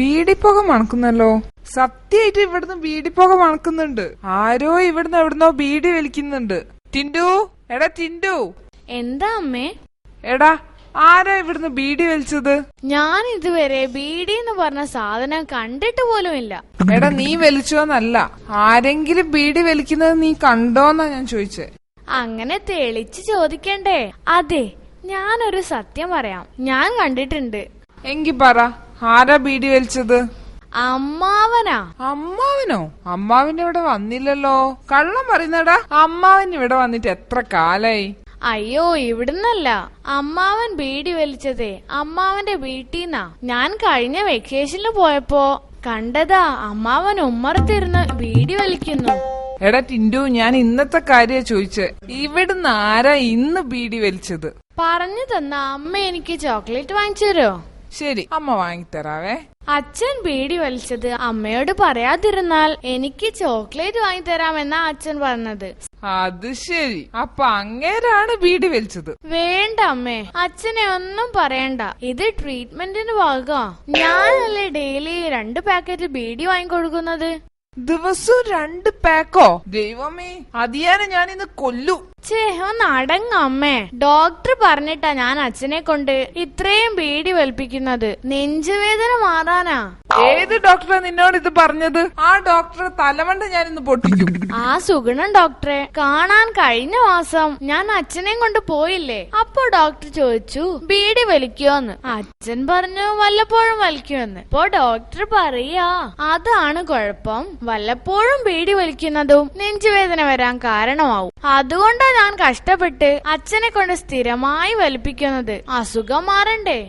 ബീഡിപ്പുക മണക്കുന്നല്ലോ. സത്യമായിട്ട് ഇവിടുന്ന് ബീഡിപ്പുക മണക്കുന്നുണ്ട്. ആരോ ഇവിടുന്ന് എവിടുന്നോ ബീഡി വലിക്കുന്നുണ്ട്. ടിൻഡു, എടാ ടിൻഡു. എന്താ അമ്മേ? എടാ, ആരാ ഇവിടുന്ന് ബീഡി വലിച്ചത്? ഞാൻ ഇതുവരെ ബീഡി എന്ന് പറഞ്ഞ സാധനം കണ്ടിട്ട് പോലും ഇല്ല. എടാ, നീ വലിച്ചോന്നല്ല, ആരെങ്കിലും ബീഡി വലിക്കുന്നത് നീ കണ്ടോന്നാ ഞാൻ ചോദിച്ചേ. അങ്ങനെ തെളിച്ച് ചോദിക്കണ്ടേ? അതെ, ഞാനൊരു സത്യം പറയാം, ഞാൻ കണ്ടിട്ടുണ്ട്. എങ്കി പറ, ആരാ ബീഡി വലിച്ചത്? അമ്മാവനാ. അമ്മാവനോ? അമ്മാവൻ ഇവിടെ വന്നില്ലല്ലോ. കള്ളം പറയുന്നടാ. അമ്മാവൻ ഇവിടെ വന്നിട്ട് എത്ര കാലായി? അയ്യോ, ഇവിടുന്നല്ല. അമ്മാവൻ ബീഡി വലിച്ചതേ അമ്മാവന്റെ വീട്ടീന്നാ. ഞാൻ കഴിഞ്ഞ വെക്കേഷനിൽ പോയപ്പോ കണ്ടതാ. അമ്മാവൻ ഉമ്മറത്തിരുന്ന് ബീഡി വലിക്കുന്നു. എടാ ടിൻഡു, ഞാൻ ഇന്നത്തെ കാര്യ ചോദിച്ചേ. ഇവിടുന്ന് ആരാ ഇന്ന് ബീഡി വലിച്ചത്? പറഞ്ഞു തന്ന അമ്മ എനിക്ക് ചോക്ലേറ്റ് വാങ്ങിച്ചു തരോ? ശരി, അമ്മ വാങ്ങിത്തരാവേ. അച്ഛൻ ബീഡി വലിച്ചത് അമ്മയോട് പറയാതിരുന്നാൽ എനിക്ക് ചോക്ലേറ്റ് വാങ്ങിത്തരാമെന്നാ അച്ഛൻ പറഞ്ഞത്. അത് ശരി, അപ്പൊ അങ്ങേരാണ് ബീഡി വലിച്ചത്. വേണ്ട അമ്മേ, അച്ഛനെ ഒന്നും പറയണ്ട. ഇത് ട്രീറ്റ്മെന്റിന് ഭാഗമാ. ഞാനല്ലേ ഡെയിലി 2 പാക്കറ്റ് ബീഡി വാങ്ങിക്കൊടുക്കുന്നത്. ദിവസവും 2 പാക്കോ? ദൈവമേ, അതിയാനെ ഞാൻ ഇന്ന് കൊല്ലു. ചേ, ഒന്ന് അടങ്ങ അമ്മേ. ഡോക്ടർ പറഞ്ഞിട്ടാ ഞാൻ അച്ഛനെ കൊണ്ട് ഇത്രയും ബീഡി വലിപ്പിക്കുന്നത്. നെഞ്ചുവേദന മാറാനാ. ഏത് ഡോക്ടറാ നിന്നോട് ഇത് പറഞ്ഞത്? ആ ഡോക്ടറെ തലമണ്ട ഞാൻ ഇന്ന് പൊട്ടിക്കും. ആ സുഗുണൻ ഡോക്ടറെ കാണാൻ കഴിഞ്ഞ മാസം ഞാൻ അച്ഛനെയും കൊണ്ട് പോയില്ലേ. അപ്പൊ ഡോക്ടർ ചോദിച്ചു ബീഡി വലിക്കുവോന്ന്. അച്ഛൻ പറഞ്ഞു വല്ലപ്പോഴും വലിക്കുമെന്ന്. ഇപ്പൊ ഡോക്ടർ പറയാ അതാണ് കുഴപ്പം. വല്ലപ്പോഴും ബീഡി വലിക്കുന്നതും നെഞ്ചുവേദന വരാൻ കാരണമാവും. അതുകൊണ്ടാ ഞാൻ കഷ്ടപ്പെട്ട് അച്ഛനെ കൊണ്ട് സ്ഥിരമായി വലിപ്പിക്കുന്നത്. അസുഖം മാറണ്ടേ?